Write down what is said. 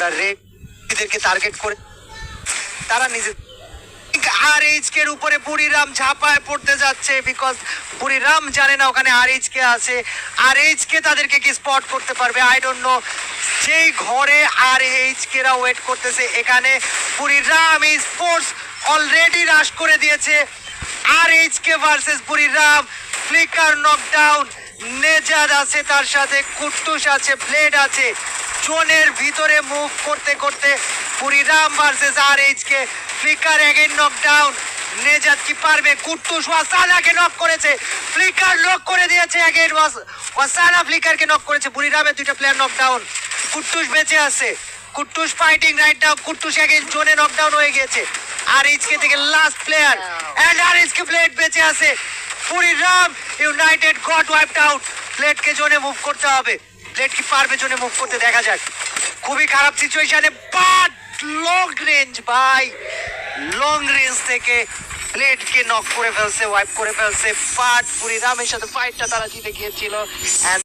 রেডকে target করে তারা নিজে আর এইচকে এর উপরে বুড়িরাম ঝাঁপায় পড়তে যাচ্ছে, বিকজ বুড়িরাম জানে না ওখানে আর এইচকে আছে। আর এইচকে তাদেরকে কি স্পট করতে পারবে আই ডোন্ট নো। যেই ঘরে আর এইচকে রা ওয়েট করতেছে, এখানে বুড়িরাম স্পোর্টস অলরেডি রাশ করে দিয়েছে। R HK versus Buriram, Flicker knockdown, Nejad আছে, তার সাথে কুট্টুস আছে, ব্লেড আছে। জোনের ভিতরে মুভ করতে করতে বুড়িরাম ভার্সেস আর HK. Flicker again knockdown, Nejad কি পারবে? কুট্টুস ওয়াসানাকে নক করেছে, ফ্লিকার নক করে দিয়েছে এগেইন ওয়াসানা, ফ্লিকারকে নক করেছে। বুড়িরামের দুইটা প্লেয়ার নকডাউন, কুট্টুস বেঁচে আছে। Kuttus fighting right now, Kuttus again জোনে নকডাউন হয়ে গেছে। আর এইচকে থেকে last player and R HK Blade বেঁচে আছে। Buriram United got wiped out. ব্লেডকে জোনে মুভ করতে হবে, ব্লেড কি পারবে জোনে মুভ করতে? দেখা যাক। খুবই খারাপ সিচুয়েশনে, বাট লং রেঞ্জ ভাই, লং রেঞ্জ থেকে ব্লেডকে নক করে ফেলছে, ওয়াইপ করে ফেলছে। বাট বুড়িরামের সাথে ফাইটটা তারা জিতে গিয়েছিল।